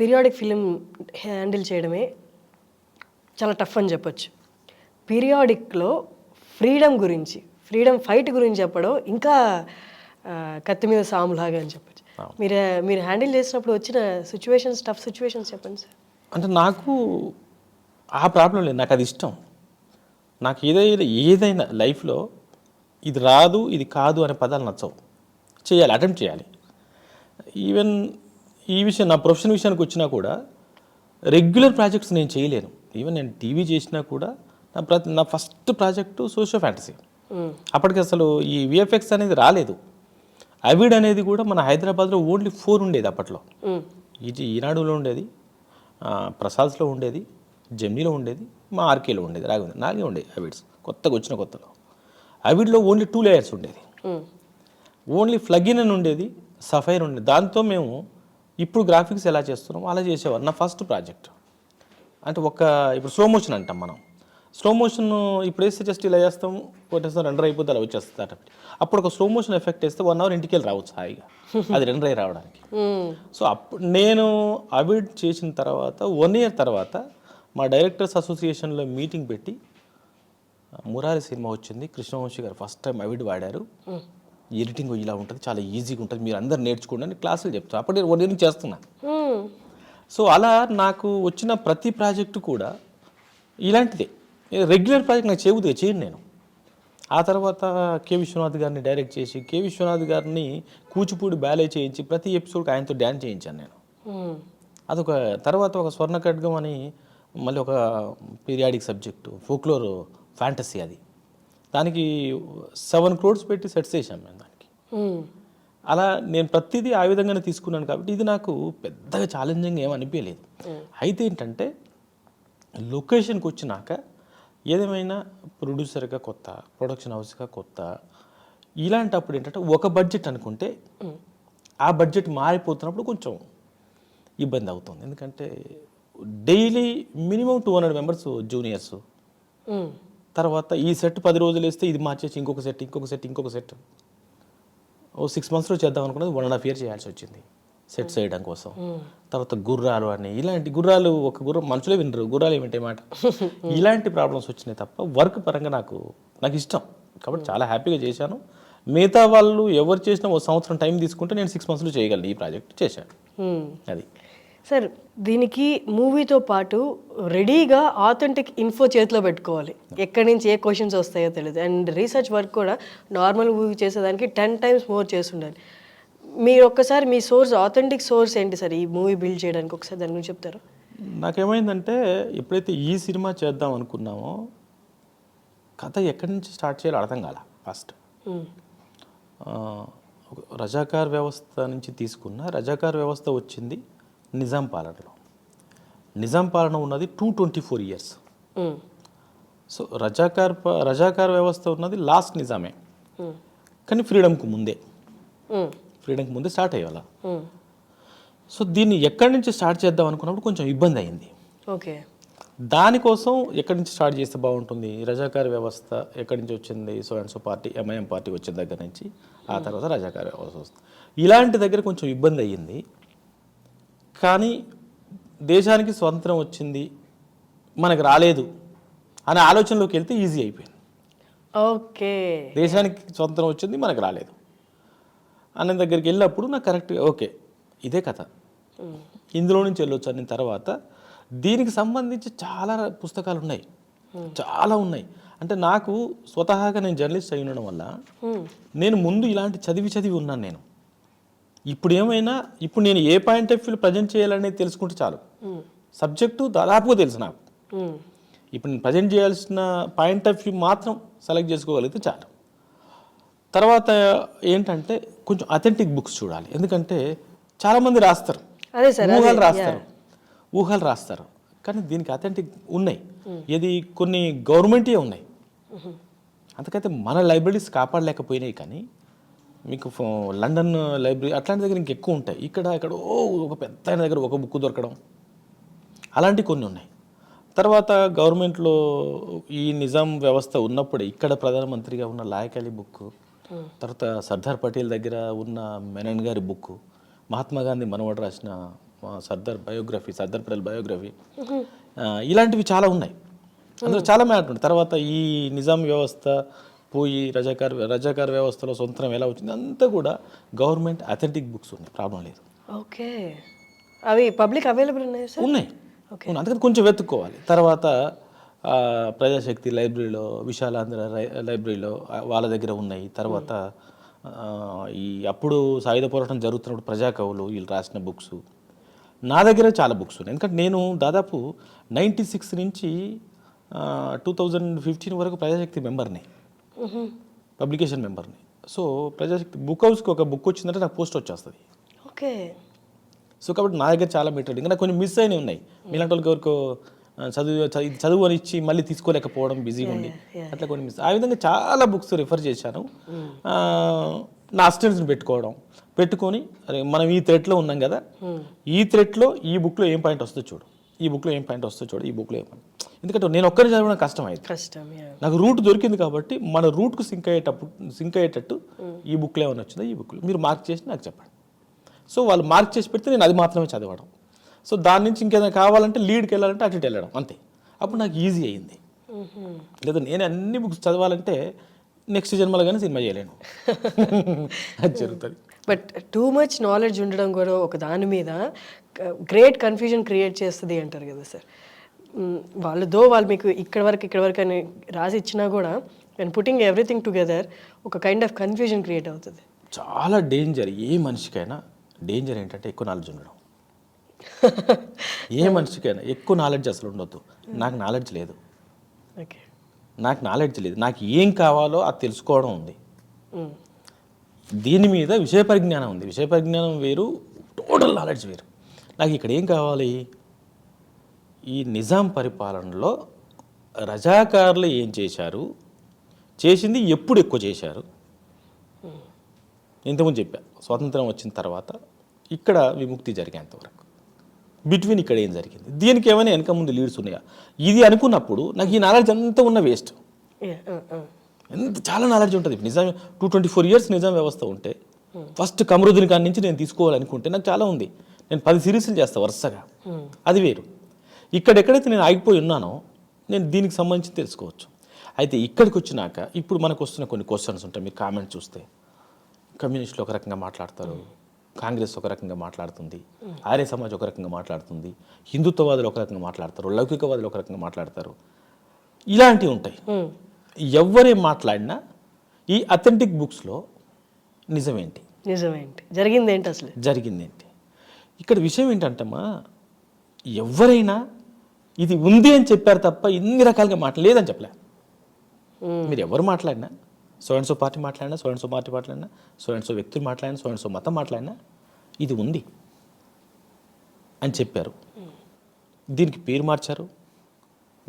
Periodic film handle చేయడమే చాలా tough అని చెప్పొచ్చు. పీరియాడిక్లో ఫ్రీడమ్ ఫైట్ గురించి చెప్పడం ఇంకా కత్తి మీద సాములాగా అని చెప్పొచ్చు. మీరు హ్యాండిల్ చేసినప్పుడు వచ్చిన టఫ్ సిచ్యువేషన్స్ చెప్పండి సార్. అంటే నాకు ఆ ప్రాబ్లం లేదు, నాకు అది ఇష్టం. నాకు ఏదైనా లైఫ్లో ఇది రాదు ఇది కాదు అనే పదాలు నచ్చవు. చేయాలి, అటెంప్ట్ చేయాలి. ఈవెన్ ఈ విషయం నా ప్రొఫెషన్ విషయానికి వచ్చినా కూడా రెగ్యులర్ ప్రాజెక్ట్స్ నేను చేయలేను. ఈవెన్ నేను టీవీ చేసినా కూడా నా ఫస్ట్ ప్రాజెక్టు సోషియో ఫ్యాంటసీ. అప్పటికి అసలు ఈ విఎఫ్ఎక్స్ అనేది రాలేదు. అవిడ్ అనేది కూడా మన హైదరాబాద్లో ఓన్లీ 4 ఉండేది అప్పట్లో. ఈనాడులో ఉండేది, ప్రసాద్స్లో ఉండేది, జెమ్నీలో ఉండేది, మా ఆర్కేలో ఉండేది, రాఘవేంద్ర 4 ఉండేది అవిడ్స్. కొత్తలో అవిడ్లో ఓన్లీ 2 లేయర్స్ ఉండేది. ఓన్లీ ప్లగిన్ అని ఉండేది, సఫైర్ ఉండేది. దాంతో మేము ఇప్పుడు గ్రాఫిక్స్ ఎలా చేస్తున్నామో అలా చేసేవారు. నా ఫస్ట్ ప్రాజెక్ట్ అంటే ఇప్పుడు స్లో మోషన్ అంటాం మనం. స్లో మోషన్ ఇప్పుడు వేస్తే జస్ట్ ఇలా చేస్తాము, కొట్టేస్తాం, రెండర్ అయిపోతే అలా వచ్చేస్తుంది. అప్పుడు ఒక స్లో మోషన్ ఎఫెక్ట్ వేస్తే 1 అవర్ ఇంటికి వెళ్ళి రావచ్చు హాయిగా, అది రెండర్ అయి రావడానికి. సో అప్పుడు నేను అవిడ్ చేసిన తర్వాత 1 ఇయర్ తర్వాత మా డైరెక్టర్స్ అసోసియేషన్లో మీటింగ్ పెట్టి మురారి సినిమా వచ్చింది, కృష్ణవంశీ గారు ఫస్ట్ టైం అవిడ్ వాడారు, ఎడిటింగ్ ఇలా ఉంటుంది, చాలా ఈజీగా ఉంటుంది, మీరు అందరు నేర్చుకోండి అని క్లాసులు చెప్తాను. అప్పుడు నేను 1 ఇయర్ చేస్తున్నాను. సో అలా నాకు వచ్చిన ప్రతి ప్రాజెక్టు కూడా ఇలాంటిదే. రెగ్యులర్ ప్రాజెక్ట్ నాకు చేయను నేను. ఆ తర్వాత కె విశ్వనాథ్ గారిని డైరెక్ట్ చేసి, కె విశ్వనాథ్ గారిని కూచిపూడి బ్యాలే చేయించి ప్రతి ఎపిసోడ్కి ఆయనతో డ్యాన్స్ చేయించాను నేను. అదొక తర్వాత ఒక స్వర్ణ ఖడ్గం అని మళ్ళీ ఒక పీరియాడిక్ సబ్జెక్టు, ఫోక్లోర్ ఫ్యాంటసీ. అది దానికి 7 crores పెట్టి సెట్స్ వేసాం మేము దానికి. అలా నేను ప్రతిదీ ఆ విధంగానే తీసుకున్నాను కాబట్టి ఇది నాకు పెద్దగా ఛాలెంజింగ్ ఏమి అనిపించలేదు. అయితే ఏంటంటే లొకేషన్కి వచ్చినాక ఏదేమైనా ప్రొడ్యూసర్గా కొత్త, ప్రొడక్షన్ హౌస్గా కొత్త, ఇలాంటప్పుడు ఏంటంటే ఒక బడ్జెట్ అనుకుంటే ఆ బడ్జెట్ మారిపోతున్నప్పుడు కొంచెం ఇబ్బంది అవుతుంది. ఎందుకంటే డైలీ మినిమం 200 మెంబర్స్ జూనియర్స్. తర్వాత ఈ సెట్ 10 రోజులు వేస్తే ఇది మార్చేసి ఇంకొక సెట్ ఓ 6 monthsలో చేద్దాం అనుకున్నది 1.5 years చేయాల్సి వచ్చింది సెట్స్ వేయడం కోసం. తర్వాత గుర్రాలు అని ఇలాంటి గుర్రాలు, ఒక గుర్రం మనుషులే వినరు, గుర్రాలు ఏమిటే మాట, ఇలాంటి ప్రాబ్లమ్స్ వచ్చినాయి తప్ప వర్క్ పరంగా నాకు ఇష్టం కాబట్టి చాలా హ్యాపీగా చేశాను. మిగతా వాళ్ళు ఎవరు చేసినా 1 సంవత్సరం టైం తీసుకుంటే నేను 6 monthsలో చేయగలను. ఈ ప్రాజెక్ట్ చేశాను. అది సార్, దీనికి మూవీతో పాటు రెడీగా ఆథెంటిక్ ఇన్ఫో చేతిలో పెట్టుకోవాలి. ఎక్కడి నుంచి ఏ క్వశ్చన్స్ వస్తాయో తెలియదు. అండ్ రీసెర్చ్ వర్క్ కూడా నార్మల్ మూవీ చేసేదానికి 10 times more చేసి ఉండాలి. మీరు ఒక్కసారి మీ ఆథెంటిక్ సోర్స్ ఏంటి సార్ ఈ మూవీ బిల్డ్ చేయడానికి? ఒకసారి దాని గురించి చెప్తారా? నాకేమైందంటే ఎప్పుడైతే ఈ సినిమా చేద్దాం అనుకున్నామో కథ ఎక్కడి నుంచి స్టార్ట్ చేయాలో అర్థం కాల. ఫస్ట్ రజాకార్ వ్యవస్థ నుంచి తీసుకున్న రజాకార్ వ్యవస్థ వచ్చింది నిజాం పాలనలో. నిజాం పాలన ఉన్నది 224 years. సో రజాకార్ వ్యవస్థ ఉన్నది లాస్ట్ నిజామే, కానీ ఫ్రీడమ్కు ముందే స్టార్ట్ అయ్యేవాళ్ళ. సో దీన్ని ఎక్కడి నుంచి స్టార్ట్ చేద్దాం అనుకున్నప్పుడు కొంచెం ఇబ్బంది అయింది. ఓకే, దానికోసం ఎక్కడి నుంచి స్టార్ట్ చేస్తే బాగుంటుంది, రజాకార్ వ్యవస్థ ఎక్కడి నుంచి వచ్చింది, so and so party MIM party వచ్చిన దగ్గర నుంచి ఆ తర్వాత రజాకార్ వ్యవస్థ వస్తుంది. ఇలాంటి దగ్గర కొంచెం ఇబ్బంది అయ్యింది. కానీ దేశానికి స్వతంత్రం వచ్చింది, మనకు రాలేదు అనే ఆలోచనలోకి వెళ్తే ఈజీ అయిపోయింది. ఓకే, దేశానికి స్వతంత్రం వచ్చింది, మనకు రాలేదు అనే దగ్గరికి వెళ్ళినప్పుడు నాకు కరెక్ట్గా ఓకే ఇదే కథ, ఇందులో నుంచి వెళ్ళొచ్చు అన్న తర్వాత దీనికి సంబంధించి చాలా పుస్తకాలు ఉన్నాయి, చాలా ఉన్నాయి. అంటే నాకు స్వతహాగా నేను జర్నలిస్ట్ అయి ఉండడం వల్ల నేను ముందు ఇలాంటి చదివి ఉన్నాను నేను. ఇప్పుడు ఏమైనా ఇప్పుడు నేను ఏ పాయింట్ ఆఫ్ వ్యూ ప్రజెంట్ చేయాలనేది తెలుసుకుంటే చాలు. సబ్జెక్టు దాదాపుగా తెలుసు నాకు. ఇప్పుడు నేను ప్రజెంట్ చేయాల్సిన పాయింట్ ఆఫ్ వ్యూ మాత్రం సెలెక్ట్ చేసుకోగలిగితే చాలు. తర్వాత ఏంటంటే కొంచెం అథెంటిక్ బుక్స్ చూడాలి. ఎందుకంటే చాలామంది రాస్తారు, ఊహలు రాస్తారు, కానీ దీనికి అథెంటిక్ ఉన్నాయి. ఇది కొన్ని గవర్నమెంటే ఉన్నాయి. అందుకైతే మన లైబ్రరీస్ కాపాడలేకపోయినాయి, కానీ మీకు లండన్ లైబ్రరీ అట్లాంటి దగ్గర ఇంకెక్కువ ఉంటాయి. ఇక్కడ ఒక పెద్ద ఆయన దగ్గర ఒక బుక్ దొరకడం అలాంటివి కొన్ని ఉన్నాయి. తర్వాత గవర్నమెంట్లో ఈ నిజాం వ్యవస్థ ఉన్నప్పుడే ఇక్కడ ప్రధానమంత్రిగా ఉన్న లాయక్ అలీ బుక్, తర్వాత సర్దార్ పటేల్ దగ్గర ఉన్న మెనన్ గారి బుక్, మహాత్మా గాంధీ మనవడు రాసిన సర్దార్ బయోగ్రఫీ, సర్దార్ పటేల్ బయోగ్రఫీ, ఇలాంటివి చాలా ఉన్నాయి. అందులో చాలా మ్యాటర్ ఉంది. తర్వాత ఈ నిజాం వ్యవస్థ పోయి రజాకార్ వ్యవస్థలో సొంతం ఎలా వచ్చింది అంతా కూడా గవర్నమెంట్ అథెంటిక్ బుక్స్ ఉన్నాయి, ప్రాబ్లం లేదు. ఓకే, అవి పబ్లిక్ అవైలబుల్ ఉన్నాయి సార్? ఉన్నాయి. అందుకని కొంచెం వెతుక్కోవాలి. తర్వాత ప్రజాశక్తి లైబ్రరీలో, విశాలాంధ్ర లైబ్రరీలో వాళ్ళ దగ్గర ఉన్నాయి. తర్వాత ఈ అప్పుడు సాయుధ పోరాటం జరుగుతున్నప్పుడు ప్రజాకవులు వీళ్ళు రాసిన బుక్స్ నా దగ్గర చాలా బుక్స్ ఉన్నాయి. ఎందుకంటే నేను దాదాపు 96 నుంచి 2015 వరకు Prajasakti మెంబర్ని, publication మెంబర్ని. So Prajasakti book హౌస్కి ఒక బుక్ వచ్చిందంటే నాకు పోస్ట్ వచ్చేస్తుంది. ఓకే. సో కాబట్టి నా దగ్గర చాలా మెటీరియల్ ఇంకా నాకు కొన్ని మిస్ అయినవి ఉన్నాయి. మీలాంటి వాళ్ళకి ఎవరికో చదువు అని ఇచ్చి మళ్ళీ తీసుకోలేకపోవడం, బిజీగా ఉండి అట్లా కొన్ని మిస్. ఆ విధంగా చాలా బుక్స్ రిఫర్ చేశాను. నా అసిస్టెంట్స్ని పెట్టుకొని అరే మనం ఈ థ్రెడ్లో ఉన్నాం కదా, ఈ థ్రెడ్లో ఈ బుక్లో ఏం పాయింట్ వస్తుందో చూడు, ఈ బుక్లో ఏం పాయింట్ వస్తుందో చూడు, ఈ బుక్లో ఏం పాయింట్. ఎందుకంటే నేను ఒక్కరి చదవడం కష్టం నాకు రూట్ దొరికింది కాబట్టి మన రూట్కు సింక్ అయ్యేటట్టు ఈ బుక్లో ఏమైనా వచ్చిందో ఈ బుక్లో మీరు మార్క్ చేసి నాకు చెప్పండి. సో వాళ్ళు మార్క్ చేసి పెడితే నేను అది మాత్రమే చదవడం. సో దాని నుంచి ఇంకేదైనా కావాలంటే లీడ్కి వెళ్ళాలంటే అటు వెళ్ళడం అంతే. అప్పుడు నాకు ఈజీ అయింది. లేదా నేను అన్ని బుక్స్ చదవాలంటే నెక్స్ట్ జన్మలో కానీ సినిమా చేయలేను. అది జరుగుతుంది. బట్ టూ మచ్ నాలెడ్జ్ ఉండడం కూడా ఒక దాని మీద గ్రేట్ కన్ఫ్యూజన్ క్రియేట్ చేస్తుంది అంటారు కదా సార్. వాళ్ళు మీకు ఇక్కడ వరకు అని రాసి ఇచ్చినా కూడా అండ్ పుట్టింగ్ ఎవ్రీథింగ్ టుగెదర్ ఒక కైండ్ ఆఫ్ కన్ఫ్యూజన్ క్రియేట్ అవుతుంది. చాలా డేంజర్. ఏ మనిషికైనా డేంజర్ ఏంటంటే ఎక్కువ నాలెడ్జ్ ఉండడం. ఏ మనిషికైనా ఎక్కువ నాలెడ్జ్ అసలు ఉండొద్దు. నాకు నాలెడ్జ్ లేదు. ఓకే, నాకు ఏం కావాలో అది తెలుసుకోవడం ఉంది. దీని మీద విషయ పరిజ్ఞానం ఉంది. విషయ పరిజ్ఞానం వేరు, టోటల్ నాలెడ్జ్ వేరు. నాకు ఇక్కడ ఏం కావాలి, ఈ నిజాం పరిపాలనలో రజాకారులు ఏం చేశారు, చేసింది ఎప్పుడు ఎక్కువ చేశారు. ఇంతకుముందు చెప్పా, స్వాతంత్రం వచ్చిన తర్వాత ఇక్కడ విముక్తి జరిగేంతవరకు బిట్వీన్ ఇక్కడ ఏం జరిగింది, దీనికి ఏమైనా వెనక ముందు లీడ్స్ ఉన్నాయా, ఇది అనుకున్నప్పుడు నాకు ఈ నాలెడ్జ్ అంతా ఉన్న వేస్ట్. ఎంత చాలా నాలెడ్జ్ ఉంటుంది. నిజాం 224 years నిజాం వ్యవస్థ ఉంటే ఫస్ట్ కమరుద్దీన్ ఖాన్ నుంచి నేను తీసుకోవాలనుకుంటే నాకు చాలా ఉంది. నేను 10 సిరీస్లు చేస్తాను వరుసగా, అది వేరు. ఎక్కడైతే నేను ఆగిపోయి ఉన్నానో నేను దీనికి సంబంధించి తెలుసుకోవచ్చు. అయితే ఇక్కడికి వచ్చినాక ఇప్పుడు మనకు వస్తున్న కొన్ని క్వశ్చన్స్ ఉంటాయి. మీరు కామెంట్ చూస్తే కమ్యూనిస్టులు ఒక రకంగా మాట్లాడతారు, కాంగ్రెస్ ఒక రకంగా మాట్లాడుతుంది, ఆర్య సమాజ్ ఒక రకంగా మాట్లాడుతుంది, హిందుత్వవాదులు ఒక రకంగా మాట్లాడతారు, లౌకికవాదులు ఒక రకంగా మాట్లాడతారు. ఇలాంటివి ఉంటాయి. ఎవరేం మాట్లాడినా ఈ అథెంటిక్ బుక్స్లో నిజమేంటి, జరిగిందేంటి, అసలు జరిగిందేంటి. ఇక్కడ విషయం ఏంటంటమ్మా, ఎవరైనా ఇది ఉంది అని చెప్పారు తప్ప ఇన్ని రకాలుగా లేదని చెప్పలే. మీరు ఎవరు మాట్లాడినా, సో అండ్ సో పార్టీ మాట్లాడినా, సో అండ్ సో పార్టీ మాట్లాడినా, సో అండ్ సో వ్యక్తులు మాట్లాడినా, సో అండ్ సో మతం మాట్లాడినా ఇది ఉంది అని చెప్పారు. దీనికి పేరు మార్చారు,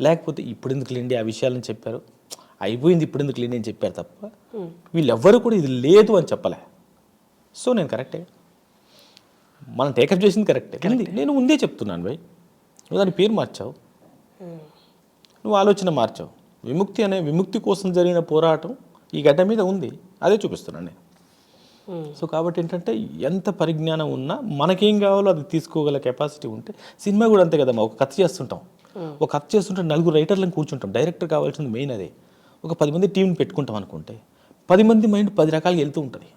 లేకపోతే ఇప్పుడు ఎందుకు లేండి ఆ విషయాలని చెప్పారు, అయిపోయింది ఇప్పుడు ఎందుకు లేండి అని చెప్పారు తప్ప వీళ్ళెవ్వరూ కూడా ఇది లేదు అని చెప్పలే. సో నేను కరెక్టే, మనం టేకప్ చేసింది కరెక్టే. నేను ముందే చెప్తున్నాను భయ్, నువ్వు దాని పేరు మార్చావు, నువ్వు ఆలోచన మార్చావు. విముక్తి కోసం జరిగిన పోరాటం ఈ గడ్డ మీద ఉంది, అదే చూపిస్తున్నాను నేను. సో కాబట్టి ఏంటంటే ఎంత పరిజ్ఞానం ఉన్నా మనకేం కావాలో అది తీసుకోగల కెపాసిటీ ఉంటే, సినిమా కూడా అంతే కదమ్మా. ఒక కథ చేస్తుంటాం, ఒక కథ చేస్తుంటే 4 రైటర్లను కూర్చుంటాం, డైరెక్టర్ కావాల్సింది మెయిన్ అదే. ఒక 10 మంది టీంని పెట్టుకుంటాం అనుకుంటే 10 మంది మైండ్ 10 రకాలుగా వెళ్తూ ఉంటుంది.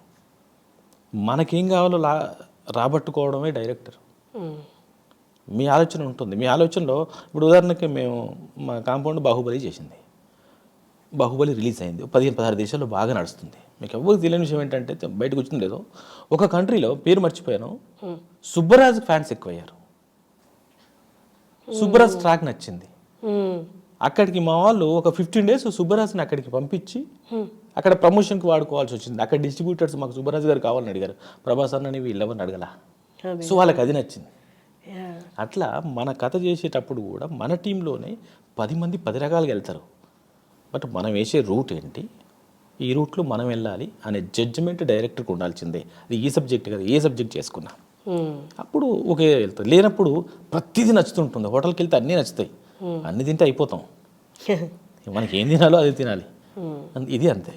మనకేం కావాలో రాబట్టుకోవడమే డైరెక్టర్. మీ ఆలోచన ఉంటుంది. మీ ఆలోచనలో ఇప్పుడు ఉదాహరణకి మా కాంపౌండ్ బాహుబలి చేసింది, బాహుబలి రిలీజ్ అయింది, 15-16 దేశాల్లో బాగా నడుస్తుంది. మీకు ఎవరికి తెలియని విషయం ఏంటంటే, బయటకు వచ్చింది లేదో, ఒక కంట్రీలో పేరు మర్చిపోయాను, సుబ్బరాజ్ ఫ్యాన్స్ ఎక్కువయ్యారు. సుబ్బరాజ్ ట్రాక్ నచ్చింది. అక్కడికి మా వాళ్ళు ఒక 15 days సుబ్బరాజ్ని అక్కడికి పంపించి అక్కడ ప్రమోషన్కి వాడుకోవాల్సి వచ్చింది. అక్కడ డిస్ట్రిబ్యూటర్స్ మాకు సుబ్బరాజ్ గారు కావాలని అడిగారు, ప్రభాస్ అన్నని వీళ్ళెవరిని అడగల. సో వాళ్ళకి అది నచ్చింది. అట్లా మన కథ చేసేటప్పుడు కూడా మన టీంలోనే 10 మంది 10 రకాలుగా వెళ్తారు. బట్ మనం వేసే రూట్ ఏంటి, ఈ రూట్లో మనం వెళ్ళాలి అనే జడ్జిమెంట్ డైరెక్టర్కి ఉండాల్సిందే. అది ఈ సబ్జెక్ట్ కదా, ఏ సబ్జెక్ట్ చేసుకున్నా అప్పుడు ఒకే వెళ్తుంది. లేనప్పుడు ప్రతిదీ నచ్చుతుంటుంది. హోటల్కి వెళ్తే అన్నీ నచ్చుతాయి, అన్ని తింటే అయిపోతాం. మనకి ఏం తినాలో అది తినాలి, ఇది అంతే.